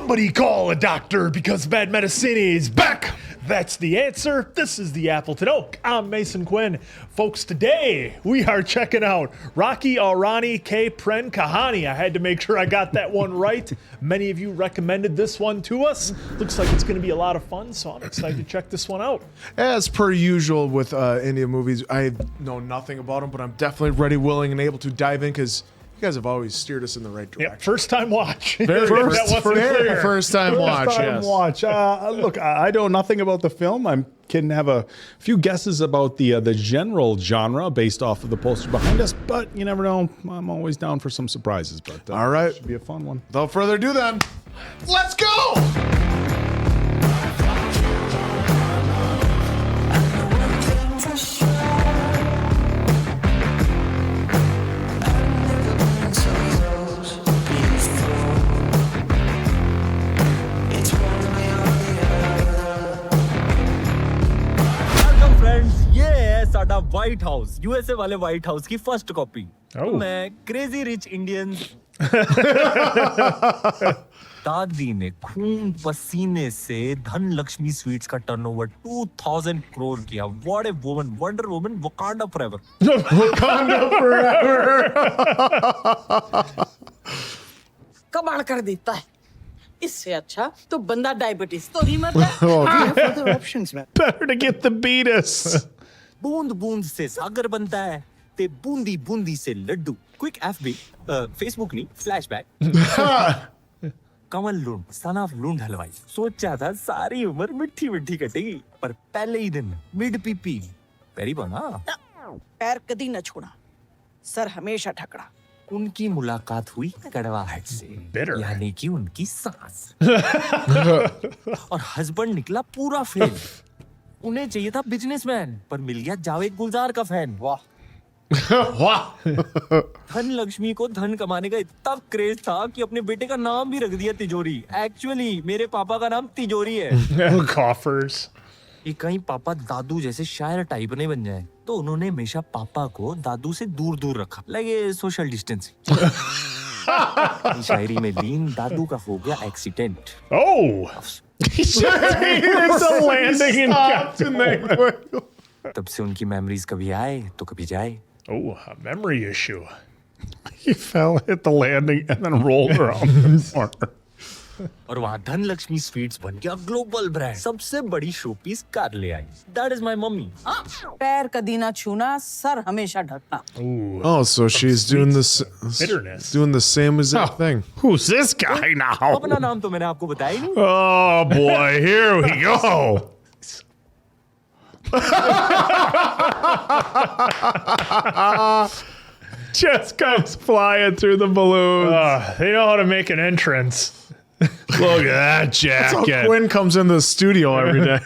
Somebody call a doctor because bad medicine is back. That's the answer. This is the Appleton Oak. I'm Mason Quinn. Folks, today we are checking out Rocky Aurani K. Pren Kahani. I had to make sure I got that one right. Many of you recommended this one to us. Looks like it's going to be a lot of fun, so I'm excited to check this one out. As per usual with Indian movies, I know nothing about them, but I'm definitely ready, willing, and able to dive in because you guys have always steered us in the right direction. Yeah, first time watch. First time watch, yes. Look, I know nothing about the film. I can have a few guesses about the general genre based off of the poster behind us, but you never know. I'm always down for some surprises. But All right. should be a fun one. Without further ado then, let's go! साडा white house USA वाले white house की first copy मैं crazy rich Indians दादी ने खून पसीने से धन लक्ष्मी स्वीट्स का टर्नओवर 2000 करोड़ किया. What a woman, wonder woman, Wakanda forever. कमाल कर देता है. इससे अच्छा तो बंदा डायबिटीज तो ही मर जाए. Better to get the beatus. बूंद बूंद से सागर बनता है ते बूंदी बूंदी से लड्डू. क्विक एफबी फेसबुक नहीं फ्लैशबैक. कमल लूंड सन ऑफ लूंड हलवाई. सोचा था सारी उम्र मिठी मिठी कटेगी पर पहले ही दिन मिड पीपी पैरी बना. पैर कदी न छोड़ा, सर हमेशा ठकड़ा. उनकी मुलाकात हुई कड़वाहट से, यानी कि उनकी सास. और हस्बैंड निकला पूरा फेल. उन्हें चाहिए था बिजनेसमैन पर मिल गया जावेद गुलजार का फैन. वाह. धन लक्ष्मी को धन कमाने का इतना क्रेज था कि अपने बेटे का नाम भी रख दिया तिजोरी. एक्चुअली मेरे पापा का नाम तिजोरी है. Coffers. ये कहीं पापा दादू जैसे शायर टाइप नहीं बन जाए तो उन्होंने हमेशा पापा को दादू से दूर दूर रखा. लगे सोशल डिस्टेंसिंग. शायरी में लीन दादू का हो गया accident. It's a landing in Captain. तब से उनकी मेमोरीज कभी आए तो कभी जाए. Oh, a memory issue. He fell, hit the landing, and then rolled around the corner. और वहाँ धन लक्ष्मी स्वीट्स बन गया ग्लोबल ब्रांड. सबसे बड़ी शोपीस कार ले आई. That is my mummy. पैर कदी न छूना, सर हमेशा ढकना. Oh, so she's doing this bitterness. doing the same exact thing. Who's this guy now? अपना नाम तो मैंने आपको बताया ही नहीं. Oh boy, here we go. Just comes flying through the balloons. They know how to make an entrance. Look at that So jacket. Quinn comes in the studio every day.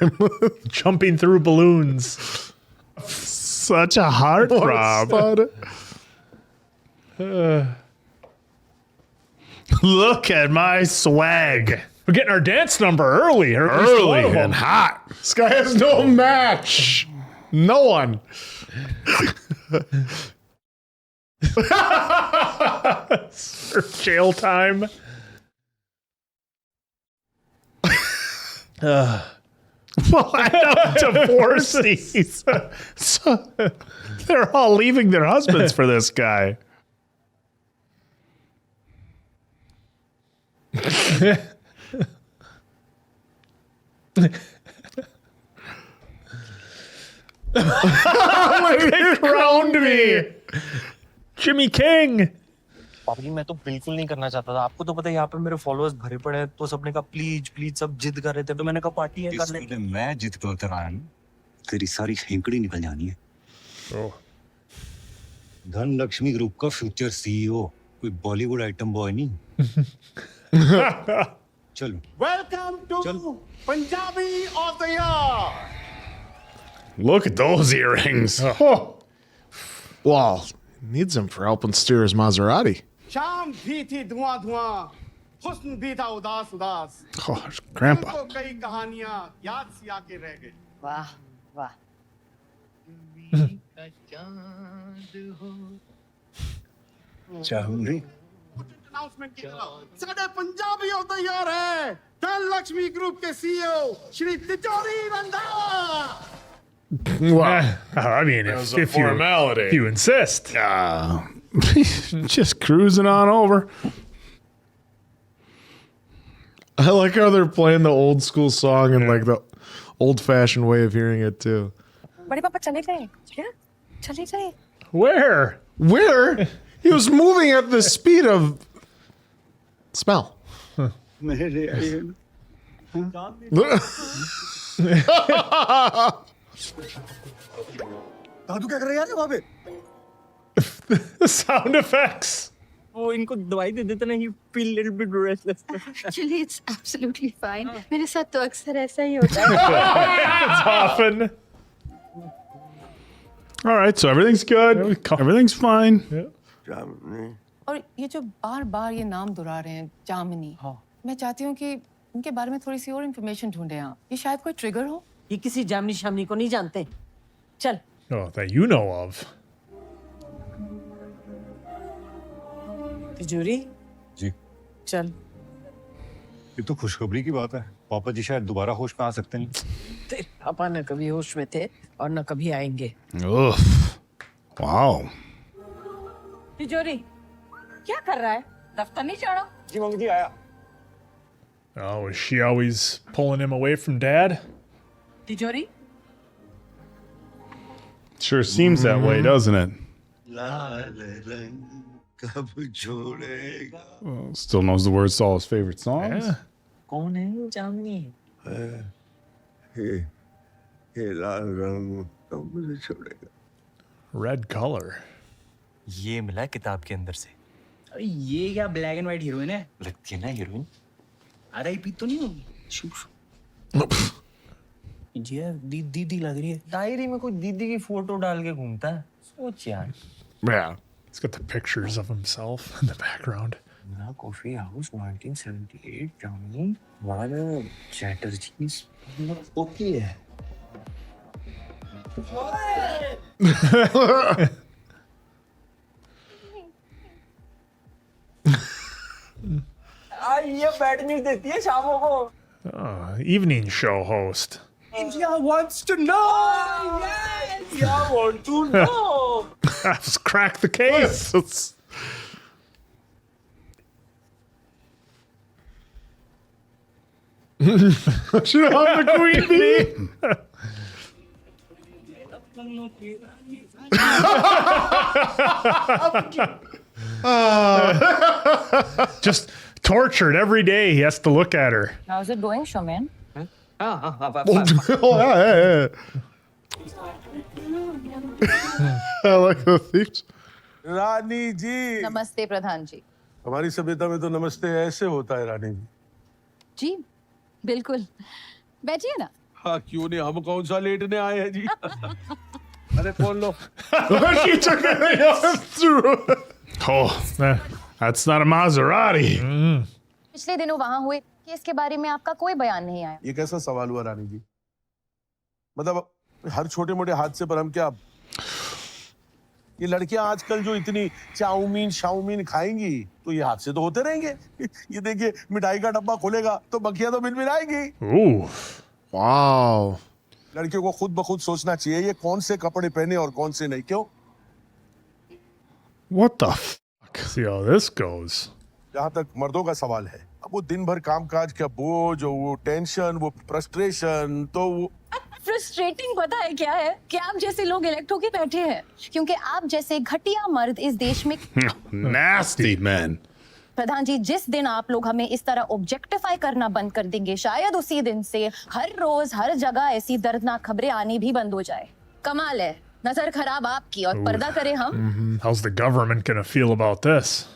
Jumping through balloons. Such a heartthrob. Look at my swag. We're getting our dance number early. Or at least one of them. And hot. This guy has no match. No one. Jail time. Well, I know divorcees. So they're all leaving their husbands for this guy. They crowned me. Jimmy King. पापा जी मैं तो बिल्कुल नहीं करना चाहता था. आपको तो पता है यहाँ पे मेरे फॉलोअर्स भरे पड़े हैं तो सबने कहा प्लीज प्लीज सब जिद कर रहे थे तो मैंने कहा पार्टी है कर ले. मैं जिद पे उतर आया हूं, तेरी सारी हेंकड़ी निकल जानी है. धन लक्ष्मी ग्रुप का फ्यूचर सीईओ कोई बॉलीवुड आइटम बॉय नहीं. चलो. Welcome to Punjabi of the year. Look at those earrings. Well, needs him for helping steer his Maserati. शाम भी थी धुआं धुआं, हुस्न भी था उदास उदास. Oh, Grandpa. तो कई कहानियां याद सी आके रह गई. वाह वाह. चाहूंगी अनाउंसमेंट की तरह साढ़े पंजाबी ऑफ द ईयर है. धनलक्ष्मी ग्रुप के सीईओ श्री तिजोरी Randhawa. I mean, As if, a formality. if you insist. Just cruising on over. I like how they're playing the old school song and like the old fashioned way of hearing it too. बड़े पापा चले गए चले गए Where? Where? He was moving at the speed of smell. दादू क्या कर रहे हैं वहां पे? Sound effects. वो इनको दवाई दे देते ना, he feel little bit restless. Actually it's absolutely fine मेरे साथ तो अक्सर ऐसा ही होता है It's often. All right, so everything's good. Everything's fine. और ये जो बार बार ये नाम दोहरा रहे हैं जामिनी मैं चाहती हूँ कि इनके बारे में थोड़ी सी और इन्फॉर्मेशन ढूंढे आप ये शायद कोई ट्रिगर हो ये किसी जामनी शामनी को नहीं जानते। चल Oh, that you know of. तिजोरी जी, चल। ये तो खुशखबरी की बात है। पापा जी शायद दोबारा होश में आ सकते हैं। तेरे पापा न कभी होश में थे और न कभी आएंगे। Ugh. Wow. तिजोरी क्या कर रहा है? दफ्तर नहीं जाना? जी मम्मी जी आया। Oh, is she always pulling him away from dad? तिजोरी Sure seems that way, doesn't it? Well, still knows the words to all his favorite songs. Yeah. कौन है जामिनी? Red color. ये मिला किताब के अंदर से. अरे ये क्या ब्लैक एंड व्हाइट हीरोइन है? लगती है ना हीरोइन. आरआईपी तो नहीं होगी? जी दीदी लग रही है. डायरी में कोई दीदी की फोटो डाल के घूमता है. सोच यार. Yeah. He's got the pictures of himself in the background. ना कॉफी हाउस 1978 जामिनी वाला चैटर्जी ओके है. ये बैड न्यूज देती है शामों को. Evening show host. India wants to know. Yes, India want to know. Let's crack the case. Should have the queen bee. Just tortured every day. He has to look at her. How's it going, Showman? Oh, yeah. I like the themes. रानी जी, नमस्ते प्रधान जी. हमारी सभ्यता में तो नमस्ते ऐसे होता है रानी जी। जी बिल्कुल बैठिए ना. हाँ क्यों नहीं, हम कौन सा लेटने आए हैं जी। अरे खोल लो। She took it through. Oh, that's not a Maserati. पिछले दिनों वहाँ हुए केस के बारे में आपका कोई बयान नहीं आया. ये कैसा सवाल हुआ रानी जी? मतलब हर छोटे मोटे हादसे पर हम क्या, ये लड़कियां आजकल जो इतनी चाउमीन शाउमीन खाएंगी तो ये हादसे तो होते रहेंगे। ये देखिए मिठाई का डब्बा खोलेगा तो मक्खियां तो मिनमिनाएंगी। Ooh. Wow. लड़कियों को खुद ब खुद सोचना चाहिए ये कौन से कपड़े पहने और कौन से नहीं। क्यों? What the fuck? See how this goes. जहाँ तक मर्दों का सवाल है, अब वो दिन भर कामकाज का बोझ, वो टेंशन, वो फ्रस्ट्रेशन, तो वो फ्रस्ट्रेटिंग पता है क्या है कि आप जैसे लोग इलेक्ट होके बैठे हैं क्योंकि आप जैसे घटिया मर्द इस देश में. Nasty men. प्रधान जी जिस दिन आप लोग हमें इस तरह ऑब्जेक्टिफाई करना बंद कर देंगे शायद उसी दिन से हर रोज हर जगह ऐसी दर्दनाक खबरें आनी भी बंद हो जाए. कमाल है, नजर खराब आपकी और पर्दा करें हम. How's the government gonna feel about this?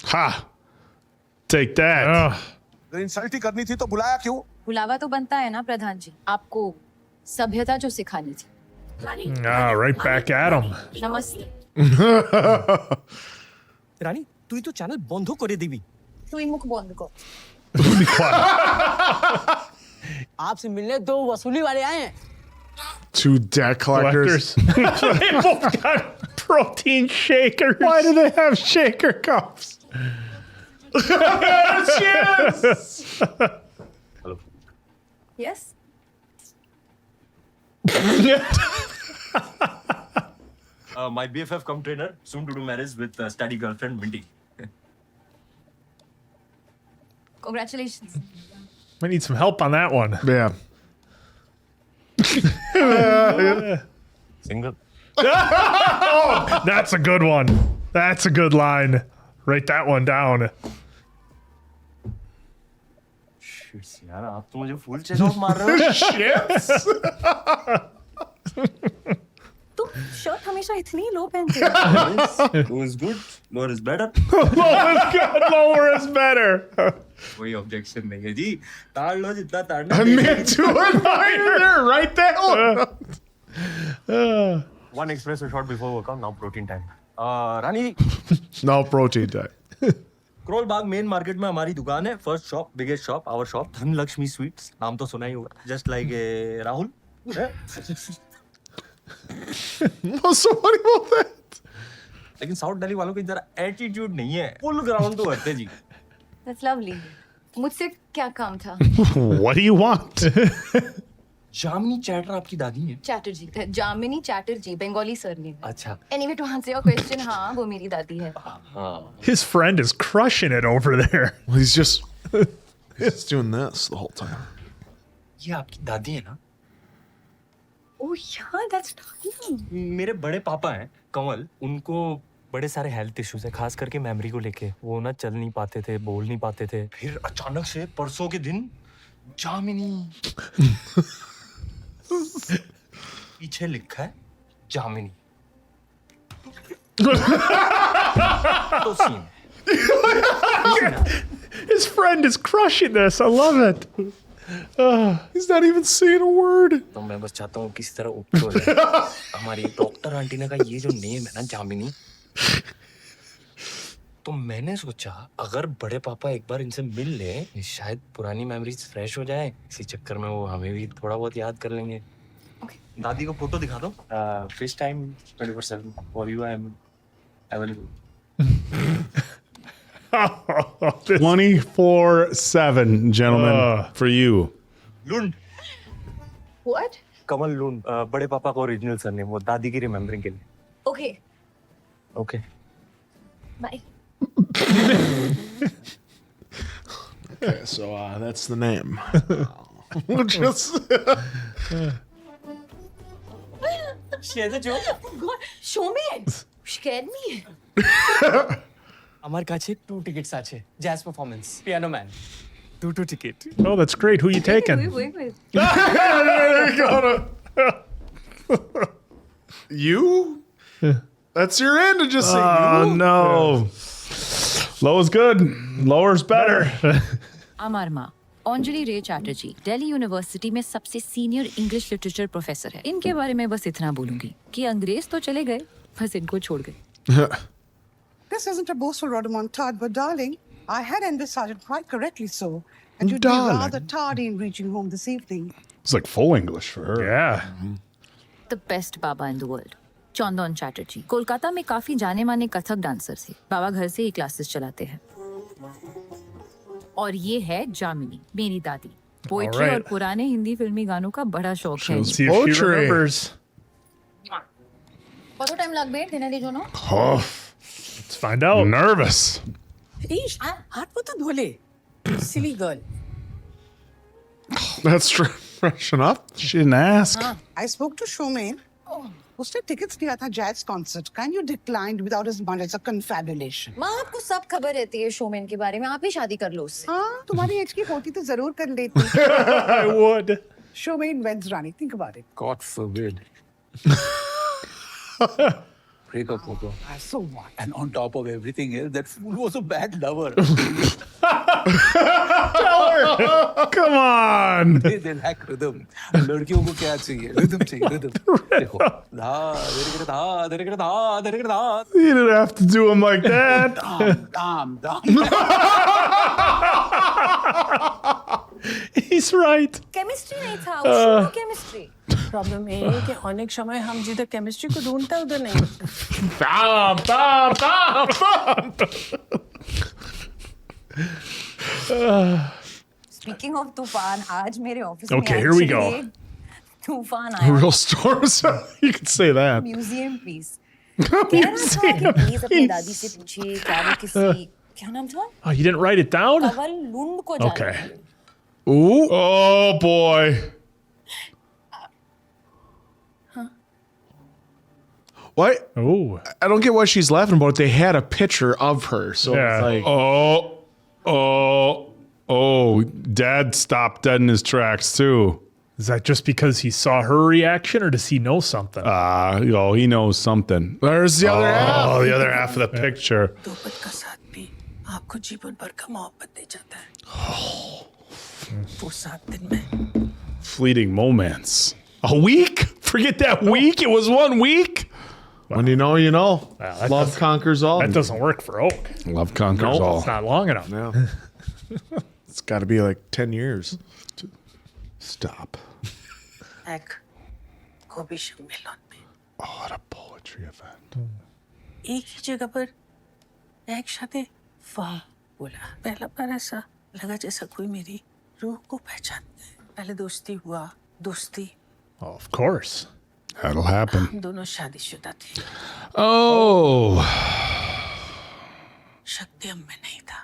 Ha! Take that. अगर इंसल्ट ही करनी थी तो बुलाया क्यों? बुलावा तो बनता है ना प्रधान जी, आपको सभ्यता जो सिखानी थी. Right back at him. नमस्ते. রানী তুই তো চ্যানেল বন্ধ করে দিবি. তুই মুখ বন্ধ কর. Be quiet. आपसे मिलने दो वसूली वाले आए हैं। Two debt collectors. They both got protein shakers. Why do they have shaker cups? Yes. My BFF cum trainer, soon to do marriage with study girlfriend Mindy. Congratulations. Might need some help on that one. Yeah. Single. That's a good one. That's a good line. Write that one down. Shit, यार आप तो मुझे full chest out मार रहे हो. तुम shirt हमेशा इतनी लो पहनते हो. Low is good, lower is better. Lower is better. कोई objection नहीं है जी. ताड़ लो जितना ताड़ना. Me too. There, right there. One espresso shot before workout. Now protein time. Rani. No protein type. Karol Bagh main market में हमारी दुकान है. First shop, biggest shop, our shop, Dhanlakshmi sweets. नाम तो सुना ही होगा. Just like Rahul. What's so funny about that? लेकिन साउथ दिल्ली वालों की जरा एटीट्यूड नहीं है. फुल ग्राउंड तो भरते जी. That's lovely. मुझसे क्या काम था? What do you want? Jamini chatter आपकी दादी है. चैटर्जी. जामिनी चैटर्जी, बंगाली सरनेम. अच्छा. Anyway, to answer your question, हाँ, वो मेरी दादी है. His friend is crushing it over there. Well, he's just doing this the whole time. ये आपकी दादी है ना. Oh yeah, that's darling. मेरे बड़े पापा हैं कमल. उनको बड़े सारे हेल्थ इश्यूज है, खास करके मेमोरी को लेके. वो ना चल नहीं पाते थे, बोल नहीं पाते थे. फिर अचानक से परसों के दिन जामिनी. पीछे लिखा है जामिनी. तो scene. His friend is crushing this. I love it. He's not even saying a word. तो मैं बस चाहता हूँ किसी तरह ऊपर हो जाए. हमारी डॉक्टर आंटी ने कहा ये जो नेम है ना जामिनी, तो मैंने सोचा अगर बड़े पापा एक बार इनसे मिल ले, शायद पुरानी मेमोरीज फ्रेश हो जाए. इसी चक्कर में वो हमें भी थोड़ा बहुत याद कर लेंगे. दादी को फोटो दिखा दो. Face time 24/7 for you. I am available. 24/7, gentlemen, for you. Lund. What? कमल लुंड. बड़े पापा का ओरिजिनल सरनेम, वो दादी की रिमेम्बरिंग के लिए. Okay. Okay. Bye. Okay, so that's the name. Just God, show me it. Scared me. আমার কাছে 2 টিকিটস আছে jazz performance piano man 2 ticket Oh, that's great. Who you taking? Wait. you? That's your end to just say Oh you. no. Low is good. Lower's better. আমার মা अंजलि रे Chatterjee Delhi university में सबसे senior English literature professor है. इनके बारे में बस इतना बोलूंगी कि अंग्रेज तो चले गए, बस इनको छोड़ गए. This isn't a boastful rodomontade, but darling, I had envisaged it quite correctly so. And you'd be Darling. rather tardy in reaching home this evening. It's like full English for her. Yeah. The best baba in the world, Chandan Chatterjee. Kolkata में काफी जाने माने Kathak dancer थे. बाबा घर से ही classes चलाते हैं. और ये है जामिनी, मेरी दादी. Poetry Alright. और पुराने हिंदी फिल्मी गानों का बड़ा शौक है. See if she Poetry. remembers. कतो टाइम लग बे देना दी जोनो. Oh, Let's find out. nervous. Ish, हाथ वो तो धोले. Silly girl. That's fresh enough. She didn't ask. I spoke to Shomain. उसने टिकट्स दिया था jazz concert. Can you declined without as much as a confabulation? माँ आपको सब खबर रहती है शोमैन के बारे में. आप ही शादी कर लो उससे. हाँ, तुम्हारी एज की होती तो जरूर कर लेती. I would. Shomain weds Rani. Think about it. God forbid. Break up photo. So what? and on top of everything else that fool was a bad lover. Come on. they lack rhythm. लड़कियों को क्या चाहिए? Rhythm चाहिए. Rhythm. देखो. धा धीरे धीरे धा धीरे धीरे धा धीरे धीरे धा. You didn't have to do him like that. Dam. He's right. Chemistry नहीं था, वो केमिस्ट्री. प्रॉब्लम ये है कि अनेक समय हम जिधर केमिस्ट्री को ढूंढते हैं उधर नहीं. Speaking of तूफान, आज मेरे office Okay, here we go. तूफान आया। Real storms. You could say that. Museum piece. कह रहा था कि प्लीज अपनी दादी से पूछिए क्या वो किसी क्या नाम था? Oh, you didn't write it down? Kanwal लुंड को जानती Okay. है। Ooh. Oh boy. What? Oh. I don't get why she's laughing about it. They had a picture of her. So Yeah. it's like, Oh, Dad stopped dead in his tracks too. Is that just because he saw her reaction, or does he know something? He knows something. there's the other half. Oh, the other half of the picture. दोपट का साथ भी आपको जीवन भर का मोहब्बत दे जाता है। वो 7 दिन में Fleeting moments. A week? Forget that week. It was 1 week. When you know, you know. that Love doesn't- conquers all. That doesn't work for Oak. Love conquers all. It's not long enough. Yeah. It's got to be like 10 years. Stop. एक coffee सम्मेलन में Oh, at a poetry event. एक ही जगह पर एक साथे वाह बोला। पहला बार ऐसा लगा जैसा कोई मेरी रूह को पहचानता है। पहले दोस्ती हुआ, दोस्ती। Oh, of course. That'll happen. हम दोनों शादीशुदा थे। Oh. शक्ति हम में नहीं था,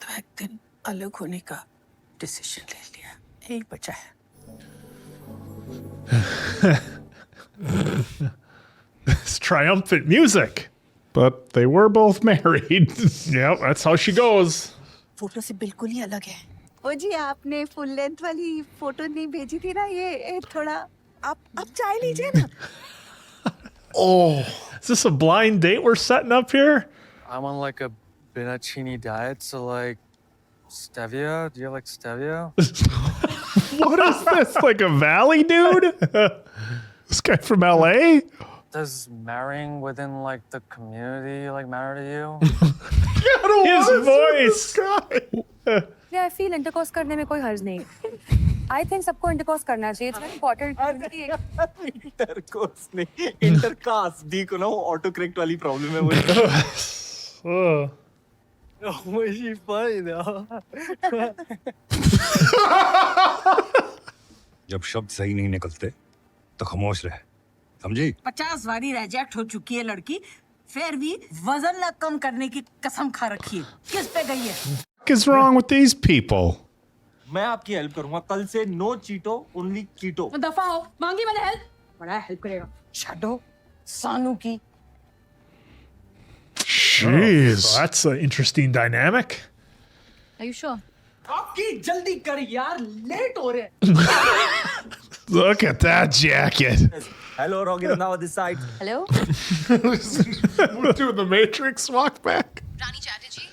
तो एक दिन अलग होने का डिसीजन ले लिया। यही बचा है। It's triumphant music. But they were both married. Yep, that's how she goes. Photo से बिल्कुल ही अलग है। ओ जी आपने फुल लेंथ वाली फोटो नहीं भेजी थी ना, ये थोड़ा आप चाय लीजिए ना। Is this a blind date we're setting up here? I'm on like a Benachini diet, so like stevia. Do you like stevia? What is this? Like a valley dude? This guy from LA? Does marrying within like the community like matter to you? His voice. I feel intercourse करने में कोई हर्ज नहीं। I think सबको intercourse करना चाहिए। It's very important. Intercourse नहीं, intercaste D को ना ऑटो करेक्ट वाली प्रॉब्लम है वो। मुझे जब शब्द सही नहीं निकलते तो खामोश रहे, समझी? 50 बारी रिजेक्ट हो चुकी है लड़की, फिर भी वजन न कम करने की कसम खा रखी है। किस पे गई है? What is wrong with these people? मैं आपकी हेल्प करूंगा, कल से नो चीटो ओनली कीटो। दफा हो, मांगी मैंने हेल्प, बड़ा हेल्प करेगा। छाडो सानू की। Jeez. So that's an interesting dynamic. Are you sure? आपकी जल्दी कर यार, लेट हो रहे हैं। Look at that jacket. Hello Rocky Randhawa this side. Hello? We're doing the Matrix walk back. Rani Chatterjee?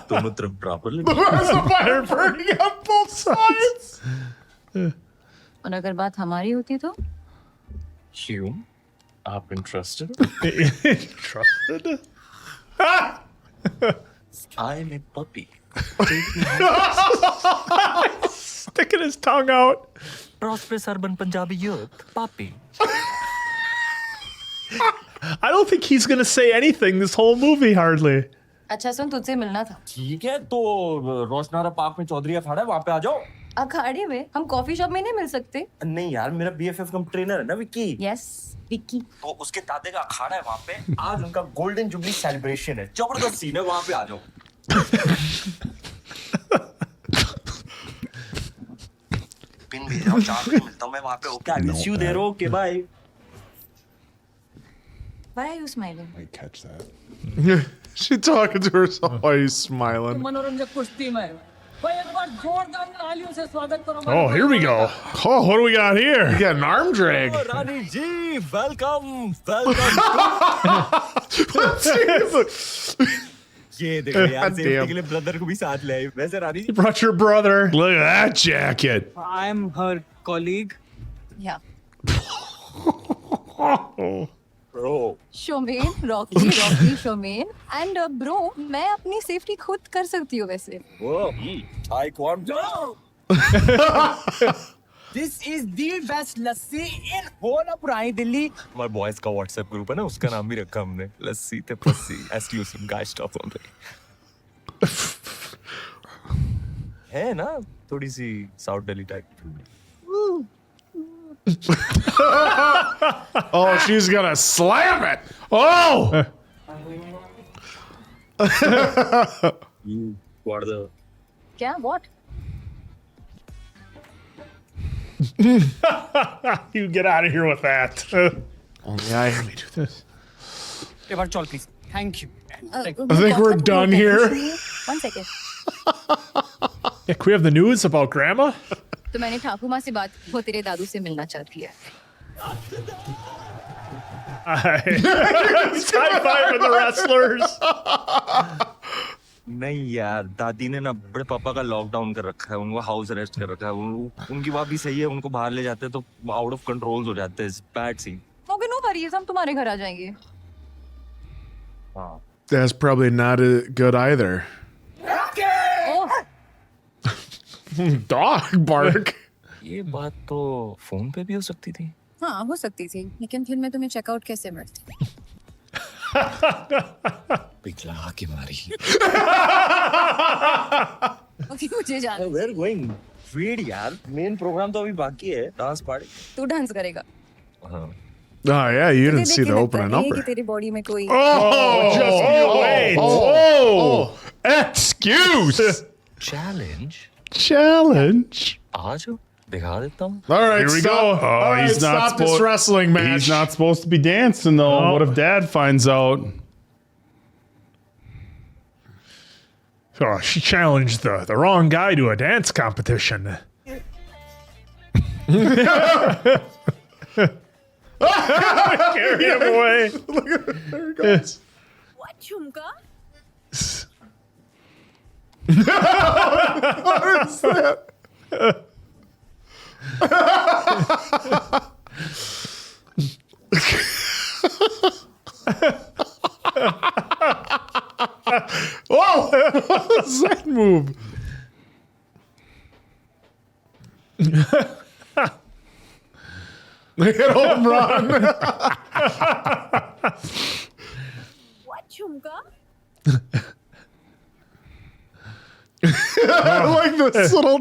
दोनों तरफ properly. There's a fire burning on both sides. और अगर बात हमारी होती तो? You? I'm interested. Trusted? I'm a puppy. Sticking his tongue out. Prosperous urban Punjabi youth, puppy. I don't think he's going to say anything this whole movie, hardly. अच्छा सुन, तुझसे मिलना था। ठीक है, तो रोशनारा पार्क में चौधरी अखाड़ा है, वहाँ पे आ जाओ। अखाड़े में? हम कॉफी शॉप में नहीं मिल सकते? नहीं यार, मेरा BFF कम ट्रेनर है ना विक्की। Yes, विक्की। तो उसके दादे का अखाड़ा है वहाँ पे। आज उनका गोल्डन जुबली सेलिब्रेशन है, जबरदस्त सीन है, वहाँ पे आ जाओ। पिन भेज रहा हूँ, 4 बजे मिलता हूँ मैं वहाँ पे। Okay, I wish you there. Okay, bye. Why are you smiling? Might catch that. She talking to herself while he's smiling. मनोरंजक कुश्ती में। भाई एक बार जोरदार तालियों से स्वागत करो। Oh, here we go. Oh, what do we got here? You got an arm drag. Rani ji, welcome, welcome. ये देखो यार, सेफ्टी के लिए ब्रदर को भी साथ ले आए। वैसे रानी You brought your brother. Look at that jacket. I am her colleague. Yeah. Bro, showmen, Rocky, showmen and bro, मैं अपनी सेफ्टी खुद कर सकती हूँ वैसे। वो आई quant This is the best lassi in whole of पुरानी दिल्ली. My boys का WhatsApp group है ना, उसका नाम भी रखा हमने. लस्सी ते पस्सी. Exclusive guy stuff on there. है ना थोड़ी सी South Delhi type. Oh, she's gonna slam it. Oh. What the? क्या? What? You get out of here with that. Only I hear me do this. एक बार चल please. Thank you. I think we're done here. 1 second. Yeah, can we have the news about Grandma? तो मैंने ठाकुर माँ से बात की, वो तेरे दादू से मिलना चाहती है. He's high-fiving the wrestlers. नहीं यार, दादी ने ना बड़े पापा का लॉकडाउन कर रखा है, उनको हाउस अरेस्ट कर रखा है. उनकी बात भी सही है, उनको बाहर ले जाते हैं तो आउट ऑफ कंट्रोल हो जाते हैं. Bad scene. Okay, no worries, हम तुम्हारे घर आ जाएंगे. हाँ. That's probably not good either. Dog bark. ये बात तो फोन पे भी हो सकती थी. हाँ, हो सकती थी, लेकिन फिर मैं तुम्हें चेकआउट कैसे मरती? पिघला के मारी. ओके, मुझे जाना. We're going. Wait यार, मेन प्रोग्राम तो अभी बाकी है, डांस पार्टी. तू डांस करेगा? हाँ. Oh yeah, you didn't see the opening number. कि तेरी बॉडी में कोई Just you wait. Excuse. Challenge. आज दिखा देता हूँ. All right, Here we stop. go. All right, he's not stop this supposed- wrestling match. He's not supposed to be dancing though. No. What if Dad finds out? Oh, she challenged the wrong guy to a dance competition. Carry him away. There it goes. What झुमका? What is that? Whoa! What was that move? They hit home run. What झुमका? I like this little.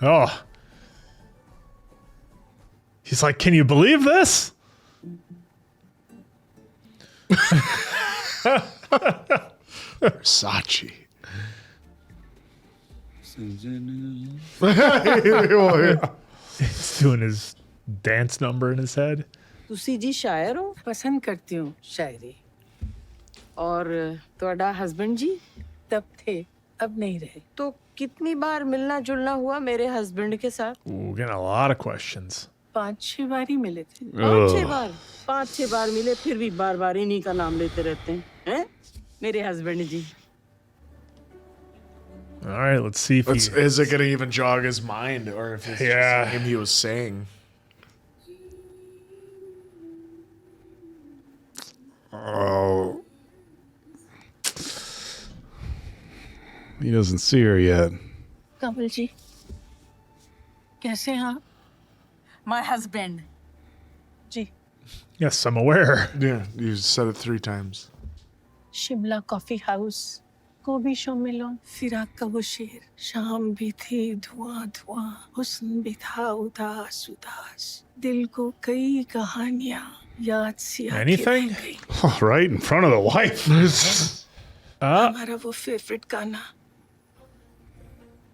Oh. He's like, can you believe this? Versace. He's doing his dance number in his head. ਤੁਸੀਂ ਜੀ ਸ਼ਾਇਰ ਹੋ ਪਸੰਦ ਕਰती हूँ शायरी और ਤੁਹਾਡਾ husband जी तब थे अब नहीं रहे तो कितनी बार मिलना जुलना हुआ मेरे हस्बैंड के साथ Ooh, getting a lot of questions. 5-6 बार ही मिले थे Ugh. 5-6 बार मिले फिर भी बार बार इन्हीं का नाम लेते रहते हैं मेरे husband ji All right, let's see if he... Is it going to even jog his mind, or if it's Yeah. just the name he was saying? Oh. He doesn't see her yet. Kamal ji कैसे हैं आप my husband ji Yes, I'm aware. Yeah, you said it 3 times. Shimla coffee house गोभी शो मिलोन फिराक का वो शेर शाम भी थी धुआं धुआं हुस्न भी था उदास उदास दिल को कई कहानियां याद सी आके Anything? रह गई। Oh, right in front of the wife. हमारा वो फेवरेट गाना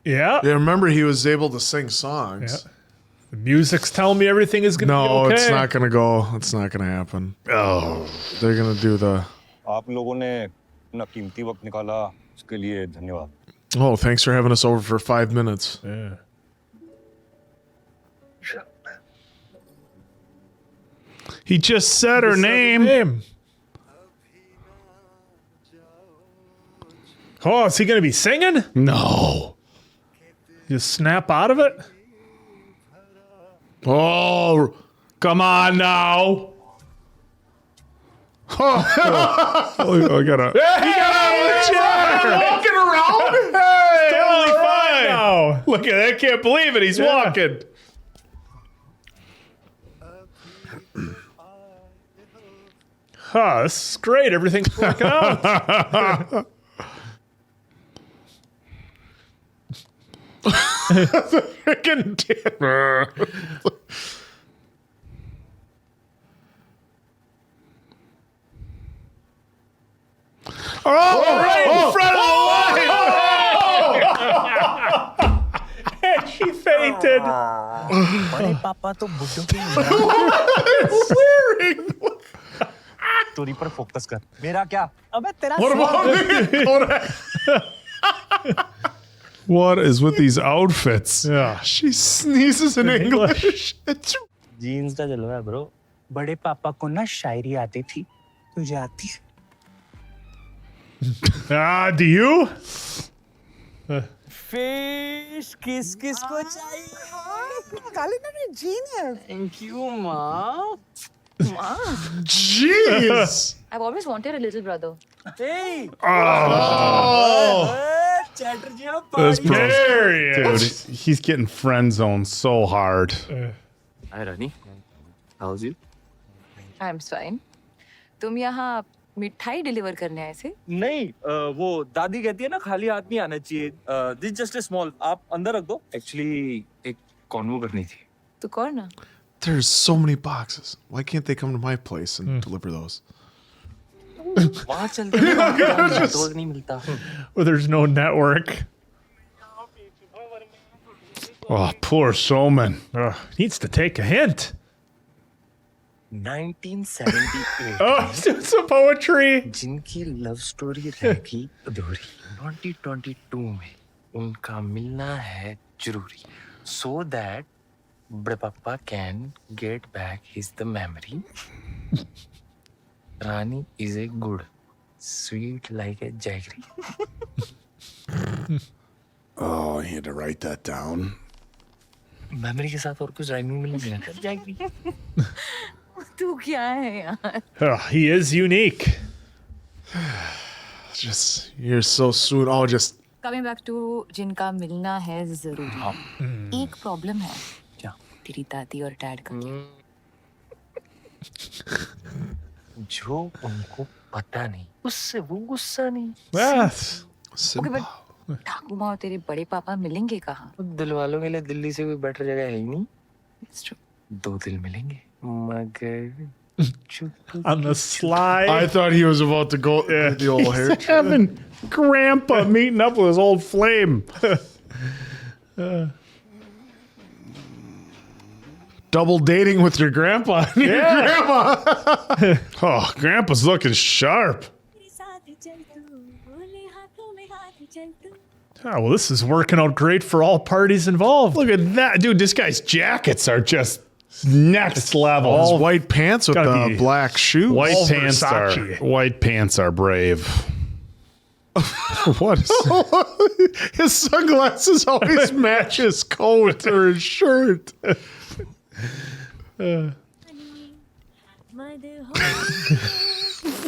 Yeah. Yeah, remember he was able to sing songs. Yeah. The music's telling me everything is going to No, be okay. it's not going to go. It's not going to happen. Oh, they're going to do the. आप लोगों ने अपना कीमती वक्त निकाला उसके लिए धन्यवाद. Oh, thanks for having us over for 5 minutes. Yeah. He just said her name. Oh, is he going to be singing? No. Just snap out of it? Oh, come on now. I gotta. He got out of the chair. Walking around. Hey, Totally all fine now. Look at that! I can't believe it. He's walking. Huh, this is great. Everything's working out. Freaking Right in front of the light. And she fainted. बड़े पापा तो बुड्ढों के swearing. Story पर focus कर मेरा क्या अबे तेरा What about me? What is with these outfits? Yeah. She sneezes in English. Jeans का जलवा है ब्रो बड़े पापा को ना शायरी आती थी तुझे आती है Do you? फिश किस किस को चाहिए थैंक यू माँ Jeez. I've always wanted a little brother. Hey! This bro, There he dude, is. he's getting friend zoned so hard. Hi, Rani. How's you? I'm fine. तुम यहाँ मिठाई deliver करने आए थे? नहीं वो दादी कहती है ना खाली हाथ नहीं आना चाहिए दिस जस्ट ए स्मॉल आप अंदर रख दो Actually, एक कॉन्वो करनी थी. तो कौन ना? There's so many boxes. Why can't they come to my place and deliver those? वहाँ चलते हैं नेटवर्क नहीं मिलता Well, there's no network. Oh, poor showman. Needs to take a hint. 1978 Oh, he's doing some poetry. जिनकी love story रहेगी अधूरी 2022 में उनका मिलना है जरूरी so that बड़े पापा can get back his the memory. Rani is a good, sweet like a jaggery. Oh, I had to write that down. Memory के साथ और कुछ राइमिंग मिल गया jaggery. तू क्या है यार? He is unique. Just, you're so sweet. Oh, just. Coming back to जिनका मिलना है जरूरी. एक प्रॉब्लम है. क्या? तेरी दादी और डैड का. जो उनको पता नहीं उससे वो गुस्सा नहीं Yes. Okay, but ठाकुर माँ और तेरे बड़े पापा मिलेंगे कहाँ? दिल वालों के लिए दिल्ली से कोई बेटर जगह है ही नहीं It's true. दो दिल मिलेंगे मगर On the sly. I thought he was about to go with the old hair. Having Grandpa meeting up with his old flame. Double dating with your grandpa. Grandma. Oh, Grandpa's looking sharp. Oh, well, this is working out great for all parties involved. Look at that. Dude, this guy's jackets are just next level. His white pants with gotta the be black shoes. White all pants Versace. white pants are brave. What is His sunglasses always match his coat or his shirt.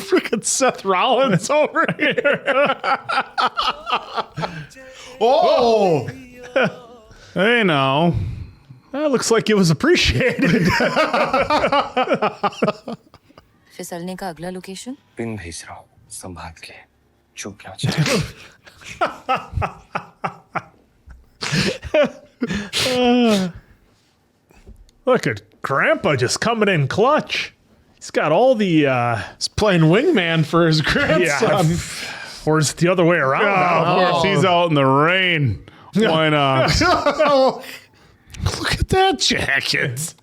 Freaking Seth Rollins over here. Oh! Hey now. That looks like it was appreciated. फिसलने का अगला location? Pin भेज रहा हूँ संभाल के चुप ना जाए Look at Grandpa just coming in clutch. He's got all the, He's playing wingman for his grandson. or is it the other way around? Of course, he's out in the rain. Why not? Look at that jacket.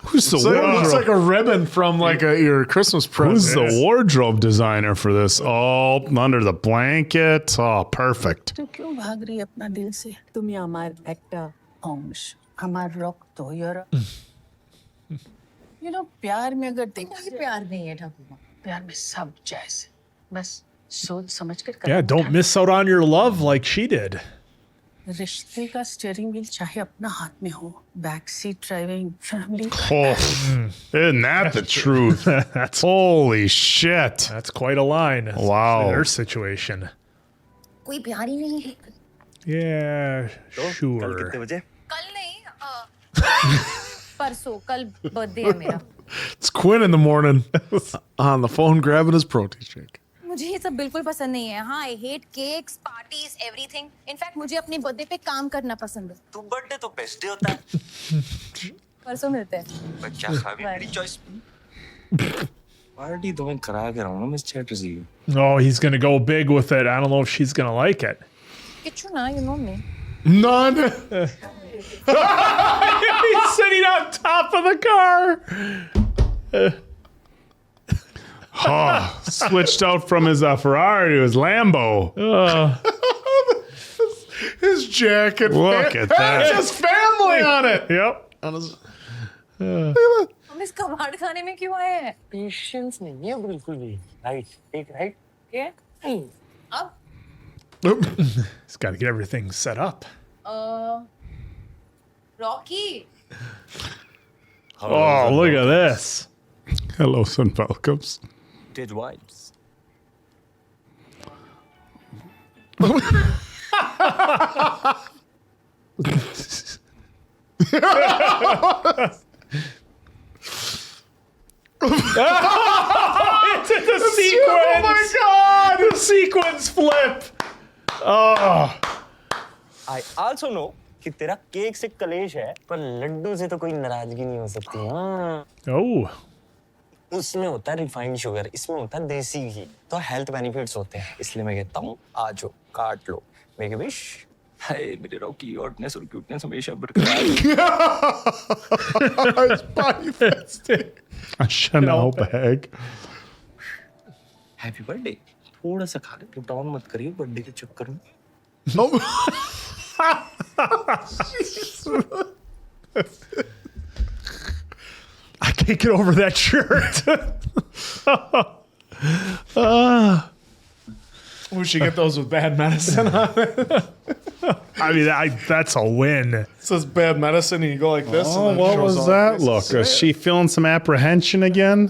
Who's the So it looks like wardrobe? a ribbon from like your Christmas Who's present. the wardrobe designer for this? Oh, under the blanket. Oh, perfect. तू क्यों भाग रही है अपना दिल से? तुम ही हमारे एक्टर अंश, हमारा रॉक तो यार. You know, प्यार में अगर देखो प्यार नहीं है ठाकुर माँ. प्यार में सब जायज है. बस सोच समझ कर Yeah, don't miss out on your love like she did. रिश्ते का स्टीयरिंग व्हील चाहे अपना हाथ में हो, back seat driving family. Isn't that the truth? Holy shit. That's quite a line. Wow. Their situation. कोई प्यार ही नहीं है। Yeah, sure. कल नहीं, परसों, कल बर्थडे है मेरा। It's Quinn in the morning on the phone grabbing his protein shake. मुझे ये सब बिल्कुल पसंद नहीं है। हाँ, I hate cakes, parties, everything. In fact मुझे अपने बर्थडे पे काम करना पसंद है। तू बर्थडे तो बेस्ट डे होता है। परसों मिलते हैं। पर क्या खावी मेरी चॉइस। पार्टी तो मैं करा के रहा हूँ ना miss Chatterjee. Oh, he's gonna go big with it. I don't know if she's gonna like it. Kichchu ना, you know me. None. He's sitting on top of the car. Switched out from his Ferrari to his Lambo. His jacket. Look at that. Has his family on it. Yep. On his, हम इस कबाड़ खाने में क्यों आए हैं? Patience नहीं है बिल्कुल भी। राइट, एक राइट। क्या? अब? He's got to get everything set up. Rocky. Oh, look at this. Hello, son Falcons. Did vibes. It's in the sequence. Oh my god! The sequence flip. Oh. I also know कि तेरा cake से कलेश है, पर लड्डू से तो कोई नाराजगी नहीं हो सकती। हाँ। Oh. उसमें होता है रिफाइंड शुगर, इसमें होता है देसी घी, तो हेल्थ बेनिफिट्स होते हैं। इसलिए मैं कहता हूँ आ जाओ, काट लो, मेक अ विश। हाय मेरे रॉकी, हॉटनेस और क्यूटनेस हमेशा बरकरार। A Chanel bag. Happy birthday. थोड़ा सा खा ले, पुट डाउन मत करिए बर्थडे के चक्कर में। no. I can't get over that shirt. We should get those with bad medicine on it. I mean, that's a win. It says bad medicine, and you go like this. Oh, and then it what shows was all that this. look? Is she feeling some apprehension again?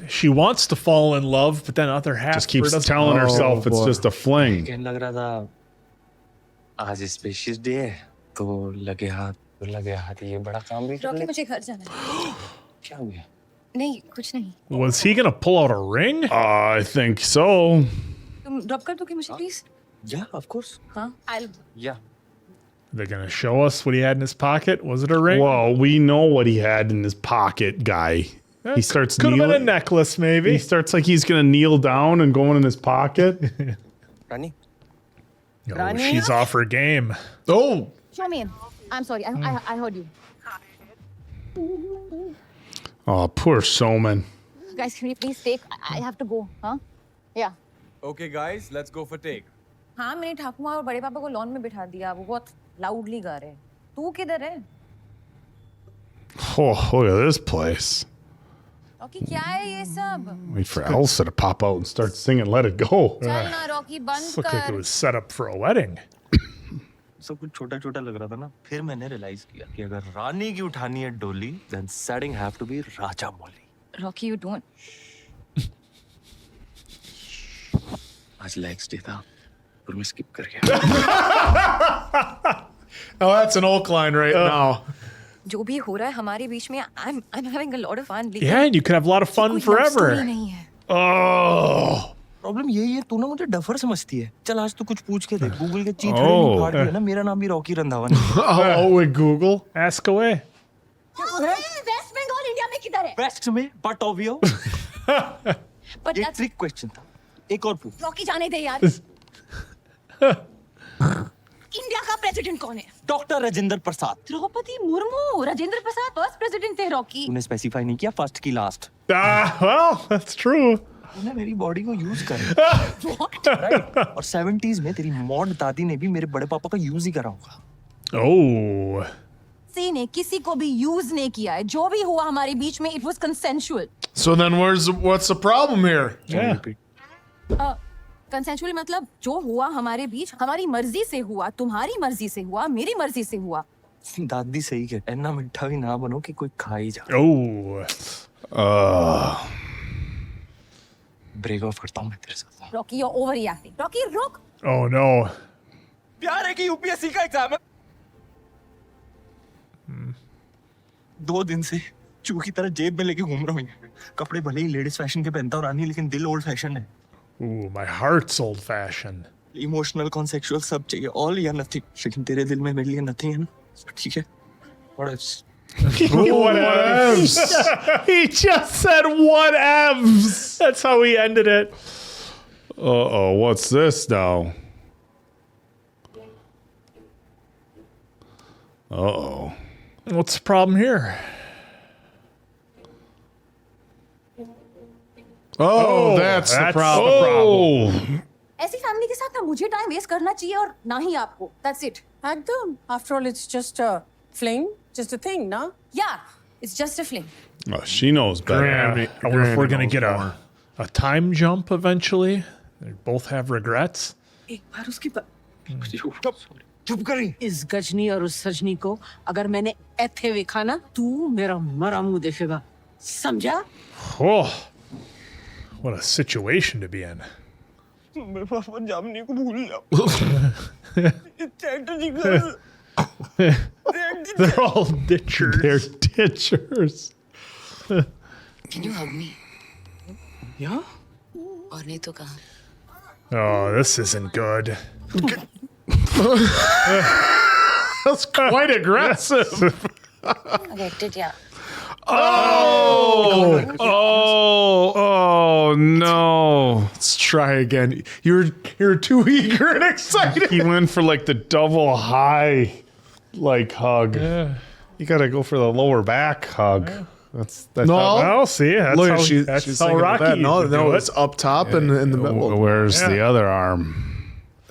She wants to fall in love, but then other half Just keeps doesn't- telling herself it's boy. just a fling. कहने लग रहा था आज spacious day है, तो लगे हाथ ये बड़ा काम भी कर रॉकी ले। मुझे घर जाना है। क्या हो गया? नहीं, कुछ नहीं। Was he gonna pull out a ring? I think so. तुम ड्रॉप कर दोगे मुझे प्लीज? Yeah, of course. हाँ, I'll. Yeah. They're gonna show us what he had in his pocket. Was it a ring? Well, we know what he had in his pocket, guy. He starts Could have been a kneeling. necklace, maybe. He starts like he's gonna kneel down and go in his pocket. Rani, Oh, she's off her game. Oh, Show me in. I'm sorry. I heard you. Oh, poor showman. Guys, can we please take? I have to go. Huh? Yeah. Okay, guys, let's go for take. हाँ, मैंने ठाकुमा और बड़े पापा को lawn में बिठा दिया। वो बहुत लाउडली गा रहे हैं। तू किधर है? Oh, look at this place. Rocky क्या है ये सब? Wait for Elsa to pop out and start singing "Let It Go." चल ना रॉकी बंद Looked like it कर। was set up for a wedding. सब कुछ छोटा-छोटा लग रहा था ना। फिर मैंने रियलाइज किया कि अगर रानी की उठानी है डोली, then setting have to be Rajamouli. Rocky you don't. आज लेग्स डे था, और मैं स्किप कर गया। oh, that's an Oak line right now. जो भी हो रहा है हमारे बीच में, I'm having a lot of fun. Yeah, and you could have a lot of fun कोई love forever. story नहीं है। Oh. प्रॉब्लम यही है, तू ना मुझे डफर समझती है। चल आज तू कुछ पूछ के देख, गूगल के चीट फाड़ दिया ना, मेरा नाम भी रॉकी रंधावा नहीं। Oh, with Google. Ask away. West Bengal India में किधर है? वेस्ट में, बट ऑब्वियो। But ये that's ट्रिक क्वेश्चन था। एक और पूछ। रॉकी जाने दे यार। इंडिया का प्रेसिडेंट कौन है? Doctor Rajendra Prasad. Draupadi Murmu. Rajendra Prasad first president थे रॉकी। तूने स्पेसिफाई नहीं किया फर्स्ट की लास्ट। Well, that's true. तूने मेरी बॉडी को यूज कर राइट। और 70s में तेरी मॉड दादी ने भी मेरे बड़े पापा का यूज ही करा होगा। Oh. किसी ने किसी को भी यूज नहीं किया है। जो भी हुआ हमारे बीच में, it was consensual. So then, what's the problem here? Yeah. Consensual मतलब जो हुआ हमारे बीच हमारी मर्जी से हुआ, तुम्हारी मर्जी से हुआ, मेरी मर्जी से हुआ। दादी सही है, इतना मिठा भी ना बनो कि कोई खा ही जाए। ब्रेक ऑफ करता हूँ मैं तेरे साथ। Rocky, you over reacting. Rocky रुक। Oh no. प्यार है कि यूपीएससी का एग्जाम है। 2 दिन से चूहे की तरह जेब में लेके घूम रहा हूँ। कपड़े भले ही लेडीज फैशन के पहनता हूँ रानी, लेकिन दिल ओल्ड फैशन है। Ooh, my heart's old fashioned. Emotional, consensual सब चाहिए, ऑल या नथिंग। लेकिन तेरे दिल में मेरे लिए नथिंग है ना, ठीक है। Whatevs. He just said whatevs. That's how he ended it. Uh-oh, what's this now? Uh-oh. What's the problem here? Oh, that's the problem. Oh! ऐसी फैमिली के साथ ना मुझे टाइम वेस्ट करना चाहिए और ना ही आपको। That's it. एकदम। After all, it's just a fling, just a thing, no? Yeah, it's just a fling. Oh, she knows better. I wonder if we're going to get a time jump eventually. They both have regrets. एक बार उसकी चुप करी। इस गजनी और उस सजनी को अगर मैंने ऐथे देखा ना, तू मेरा मरा मुंह देखेगा, समझा? Oh, what a situation to be in. मैं पापा जामनी को भूल जाऊँ। They're all ditchers. They're ditchers. Can you hug me? Yeah? और नहीं तो कहाँ? Oh, this isn't good. That's quite aggressive. Erected, yeah. Oh, no. Let's try again. You're too eager and excited. He went for like the double high hug. Yeah. You got to go for the lower back hug. That's No. Well, see, that's Look, how, she's that's how thinking of Rocky that. No, used to do it's up top and in the middle. Where's the other arm?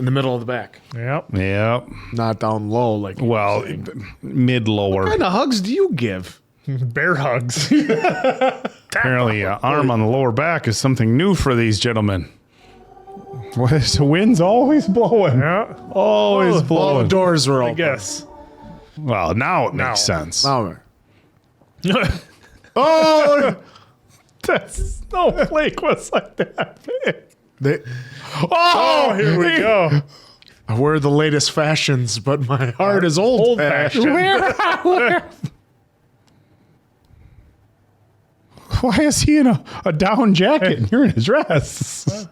In the middle of the back. Yep. Yep. Not down low like. Well, mid-lower. What kind of hugs do you give? Bear hugs. Apparently, arm on the lower back is something new for these gentlemen. What is the wind's always blowing? Yeah. Always All blowing. the doors were open. I guess. Well, now it Now. makes sense. Oh. Oh. That snowflake was like that big. They, Oh, here we go. I wear the latest fashions, but my heart is old fashioned. Why is he in a down jacket and you're in a dress?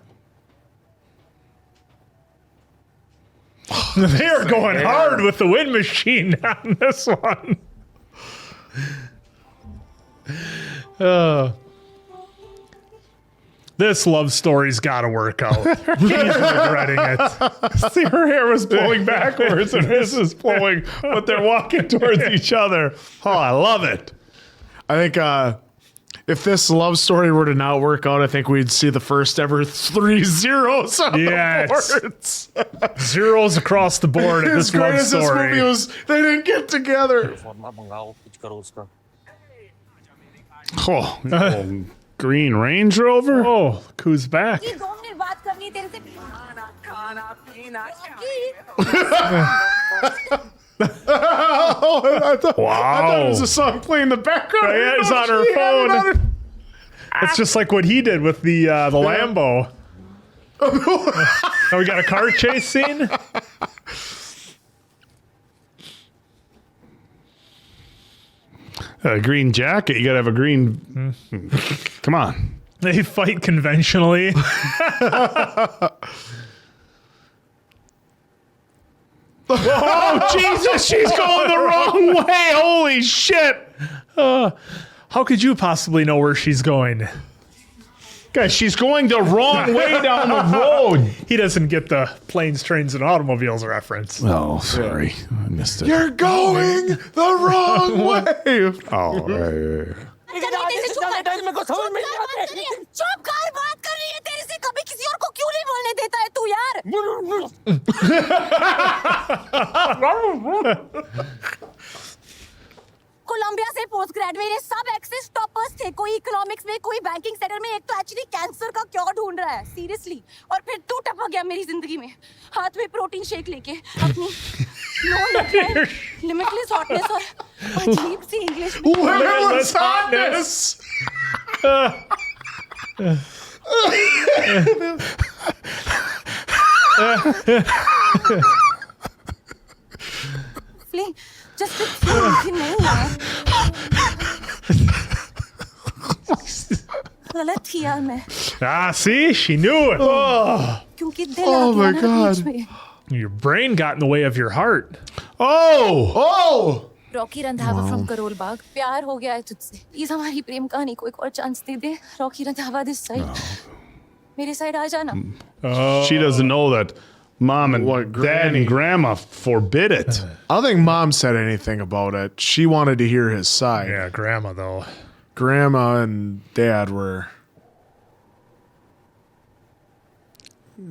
They are going hard with the wind machine on this one. This love story's got to work out. He's regretting it. See, her hair was blowing backwards and his is blowing, but they're walking towards each other. Oh, I love it. I think if this love story were to not work out, I think we'd see the first ever 3 zeros on Yeah, the boards. Zeros across the board at As this love great as this story. movie was, they didn't get together. Oh, little green Range Rover? Oh, look who's back. 2 minute बात करनी है तेरे से। Oh, I thought it was Wow. a song playing in the background. I Yeah, didn't it's know on her she had it phone. on her- It's just like what he did with the Lambo. Now we got a car chase scene. A green jacket, you gotta have a green. Come on. They fight conventionally. Oh, Jesus, she's going the wrong way. Holy shit. How could you possibly know where she's going? Guys, she's going the wrong way down the road. He doesn't get the planes, trains, and automobiles reference. Oh, sorry. I missed it. You're going the wrong way. Oh, right. चुप कर, बात कर रही है तेरे से। कभी किसी और को क्यों नहीं बोलने देता है तू यार? कोलंबिया से पोस्ट ग्रेड, मेरे सब एक्सेस टॉपर्स थे, कोई इकोनॉमिक्स में, कोई बैंकिंग सेक्टर में, एक तो एक्चुअली कैंसर का क्योर ढूंढ रहा है सीरियसली, और फिर तू टपक गया मेरी जिंदगी में हाथ में प्रोटीन शेक लेके अपनी लिमिटलेस हॉटनेस और अजीब सी इंग्लिश में। Limitless hotness. Fling, just a few नहीं यार, गलत थी यार मैं, Ah, see? She knew it. क्योंकि दिल आ गया ना बीच में। Your brain got in the way of your heart. Oh. Rocky Randhawa from Karol Bagh, प्यार हो गया है तुझसे, प्लीज हमारी प्रेम कहानी को एक और chance they they. Rocky Randhawa this side, मेरे साइड आ जाना। She doesn't know that mom and What, dad Granny? and grandma forbid it. I don't think mom said anything about it. She wanted to hear his side. Yeah, grandma though. Grandma and dad were.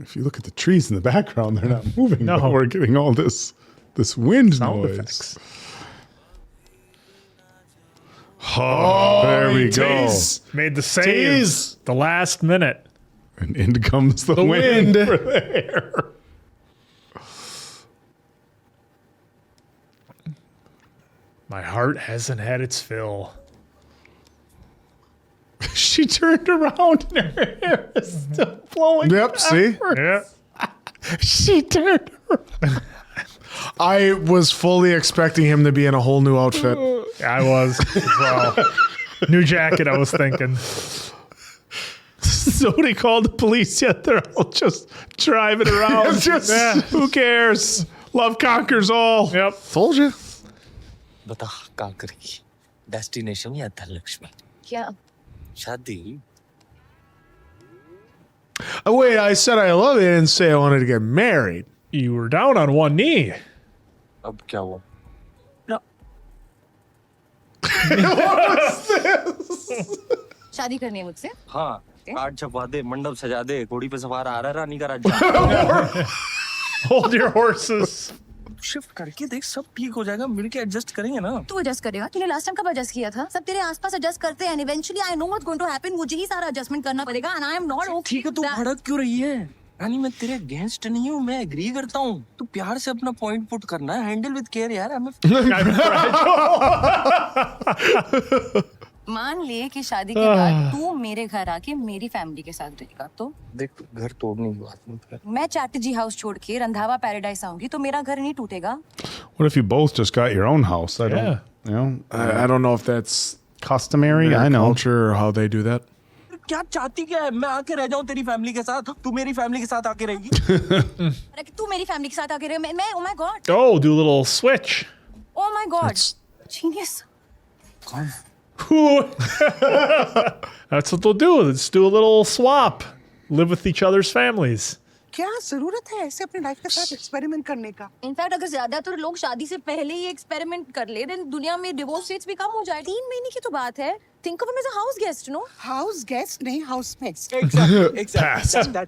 If you look at the trees in the background, they're not moving. No. But we're getting all this wind Sound noise. effects. Oh, there we go. Tease. Made the save. Tease. The last minute. And in comes the wind. For there. My heart hasn't had its fill. She turned around and her hair is still flowing. Yep, see? Yeah. She turned around. I was fully expecting him to be in a whole new outfit. I was as well. New jacket, I was thinking. Nobody called the police yet. They're all just driving around. Who cares? Love conquers all. Yep. Told you. बता क्या करेगी, destination या धनलक्ष्मी? क्या? शादी। Oh, wait, I said I love you. I didn't say I wanted to get married. You were down on one knee. अब क्या हुआ? शादी करनी है मुझसे? हाँ, कार्ड छपवा दे, मंडप सजा दे, घोड़ी पे सवार आ रहा है रानी का राज्य। Hold your horses. शिफ्ट करके देख, सब ठीक हो जाएगा, मिलके एडजस्ट करेंगे ना। तू एडजस्ट करेगा? तूने लास्ट टाइम कब एडजस्ट किया था? सब तेरे आसपास एडजस्ट करते हैं, eventually I know what's going to happen, मुझे ही सारा एडजस्टमेंट करना पड़ेगा and I am not okay. ठीक है, तू भड़क क्यों रही है? रानी, मैं तेरे अगेंस्ट नहीं हूँ, मैं एग्री करता हूँ। तू प्यार से अपना पॉइंट पुट करना है, हैंडल विद केयर यार। हमें मान ले कि शादी के बाद तू मेरे घर आके मेरी फैमिली के साथ रहेगा, तो देख, घर तोड़ने की बात मत कर। मैं चैटर्जी हाउस छोड़ के रंधावा पैराडाइज आऊंगी तो मेरा घर नहीं टूटेगा। What if you both just got your own house? I don't, you know, I don't know if that's customary. their I know. culture or how they do that. क्या चाहती क्या है? मैं आके रह जाऊँ तेरी फैमिली के साथ, तू मेरी फैमिली के साथ आके रहेगी। अरे कि तू मेरी फैमिली के साथ आके रहे, मैं oh my god, Oh, do a little switch. oh my god, genius। That's what they'll do. Let's do a little swap. Live with each other's families. क्या जरूरत है ऐसे अपने लाइफ के साथ एक्सपेरिमेंट करने का? इनफैक्ट अगर ज्यादातर लोग शादी से पहले ही एक्सपेरिमेंट कर ले, देन दुनिया में डिवोर्स रेट्स भी कम हो जाए। 3 महीने की तो बात है। Think of him as a house guest, no? House guest नहीं, housemates.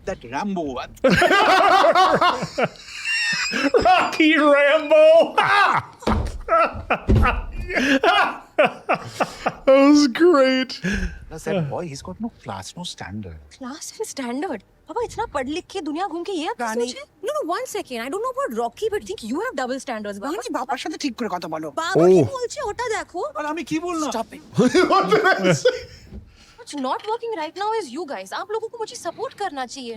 That Rambo one. Rocky Rambo. That was great. That boy, he's got no class, no standard. Class and standard. पापा इतना पढ़ लिख के दुनिया घूम के ये आप सोचे? No no, one second, I don't know about Rocky but think you have double standards. বাবা বাবার সাথে ঠিক করে কথা বলো। বাবা কি বলছে ওটা দেখো। और हमें की बोलना? Stop it। What's not working right now is you guys। आप लोगों को मुझे सपोर्ट करना चाहिए।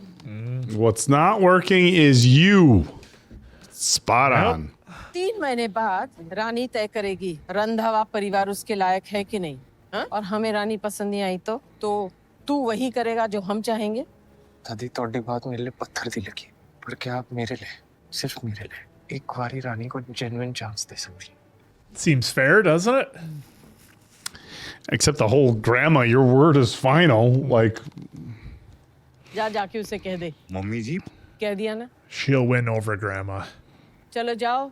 What's not working is you. Spot on. 3 महीने बाद रानी तय करेगी रंधावा परिवार उसके लायक है कि नहीं, हाँ? और हमें रानी पसंद नहीं आई तो तू वही करेगा जो हम चाहेंगे। दादी तोड़ी बात मेरे लिए पत्थर दी लगी, पर क्या आप मेरे लिए, सिर्फ मेरे लिए एक बारी रानी को जेन्युइन चांस दे सकती? Seems fair, doesn't it? Except the whole grandma, your word is final. Like, जाके उसे कह दे। मम्मी जी कह दिया ना? She'll win over grandma. चलो जाओ,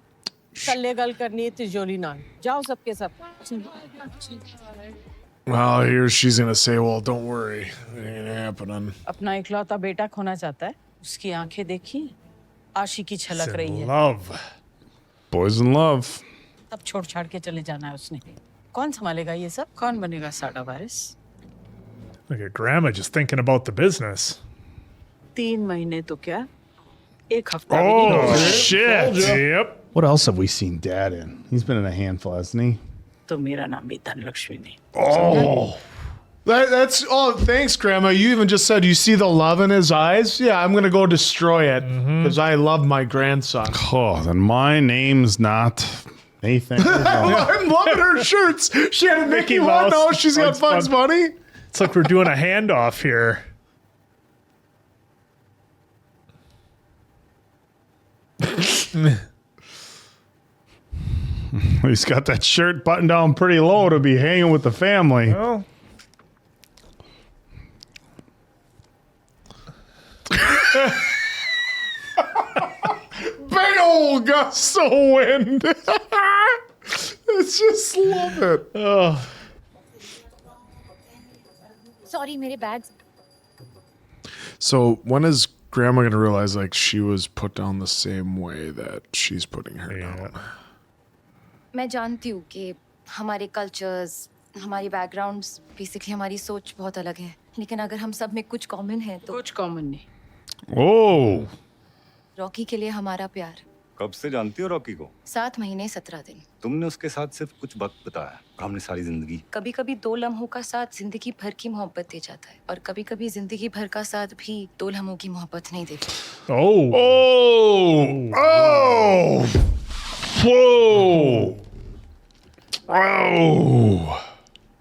कल्ले गल करनी है तिजोरी नाल। जाओ सबके सब। Well, here she's gonna say, "Well, don't worry, it ain't happening." अपना इकलौता बेटा खोना चाहता है, उसकी आंखें देखी, आशिकी छलक रही है। Love. boys in love. तब छोड़ छाड़ के चले जाना है उसने। कौन संभालेगा ये सब? कौन बनेगा साड़ा वारिस? Look at Grandma just thinking about the business. 3 महीने तो क्या, 1 हफ्ता भी नहीं Oh, होगा। shit. Yep. What else have we seen Dad in? He's been in a handful, hasn't he? तो मेरा नाम भी धनलक्ष्मी नहीं। Oh. That's oh, thanks, Grandma. You even just said you see the love in his eyes. Yeah, I'm gonna go destroy it because I love my grandson. Oh, then my name's not Nathan. I'm loving her shirts. She had a Mickey one. Mouse, Now she's got Bugs Bugs Bunny. It's like we're doing a handoff here. He's got that shirt buttoned down pretty low to be hanging with the family. Well, Big old gust of wind. It's just love it. Sorry मेरे bags. So when is Grandma gonna realize like she was put down the same way that she's putting her down? मैं जानती हूँ कि हमारे cultures, हमारी backgrounds, basically हमारी सोच बहुत अलग है, लेकिन अगर हम सब में कुछ कॉमन है तो कुछ कॉमन नहीं। Oh. रॉकी के लिए हमारा प्यार। कब से जानती हो रॉकी को? 7 महीने 17 दिन। तुमने उसके साथ सिर्फ कुछ वक्त बिताया, हमने सारी जिंदगी। कभी कभी 2 लम्हों का साथ जिंदगी भर की मोहब्बत दे जाता है, और कभी कभी जिंदगी भर का साथ भी 2 लम्हों की मोहब्बत नहीं देता। oh. Oh. Whoa. Oh.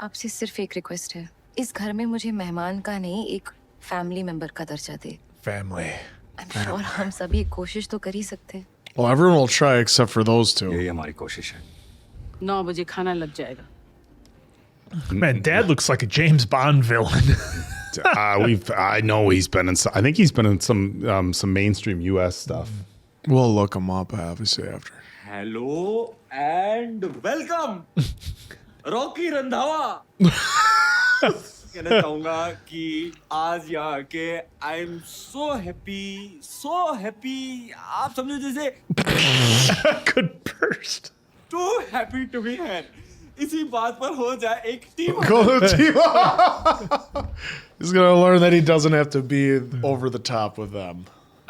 आपसे सिर्फ एक रिक्वेस्ट है, इस घर में मुझे मेहमान का नहीं, एक फैमिली मेंबर का दर्जा दे। Family. I'm sure हम सभी कोशिश तो कर ही सकते हैं। Well, everyone will try except for those two. यही हमारी कोशिश है। 9 बजे खाना लग जाएगा। Man, Dad looks like a James Bond villain. I know he's been in. I think he's been in some mainstream U.S. stuff. We'll look him up obviously after. Hello and welcome Rocky Randhawa. कहना चाहूंगा कि आज यहाँ के I am so happy आप समझो जैसे Good burst. Too happy to be here. इसी बात पर हो जाए एक team. Go to team. He's gonna learn that he doesn't have to be over the top with them.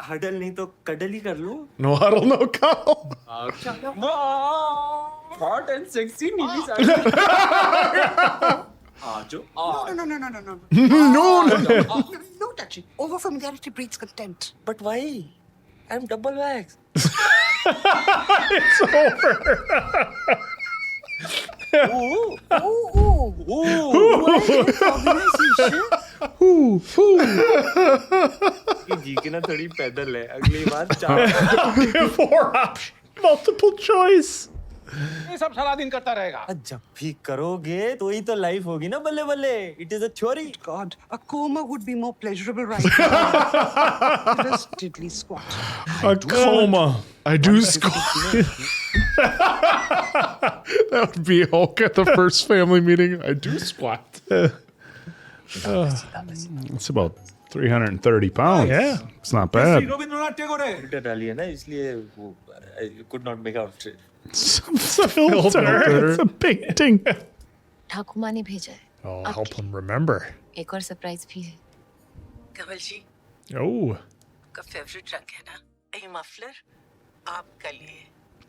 Huddle नहीं तो कडल ही कर लूं। No huddle, no cuddle. Hot and sexy नीली साड़ी। आजो No touching. Over familiarity breeds contempt. But why I am double wax. It's over. जी के ना थोड़ी पैदल है, अगली बार 4 4 option. Multiple choice. ये सब सारा दिन करता रहेगा। जब भी करोगे तो ही तो लाइफ होगी ना बल्ले बल्ले। It is a theory. God, a coma would be more pleasurable right now. Just diddly squat. A coma. I do squat. That would be Hulk at the first family meeting. I do squat. It's about 330 pounds. Yeah. It's not bad. Rabindranath Tagore है। Filter डाली है ना, इसलिए वो could not make out straight। It's a filter. It's a painting. Thakur माँ ने भेजा है। Oh, help him remember. एक और सरप्राइज भी है। कमल जी, Oh. आपका फेवरेट रंग है ना? ये मफलर आपका लिए।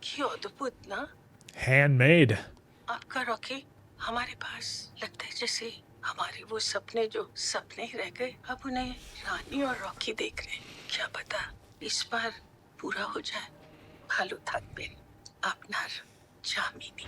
क्यों अद्भुत ना? Handmade. आपका रॉकी हमारे पास लगता है जैसे हमारे वो सपने जो सपने ही रह गए, अब उन्हें रानी और रॉकी देख रहे हैं। क्या पता इस बार पूरा हो जाए। ভালো থাকবেন আপনার জামিনী।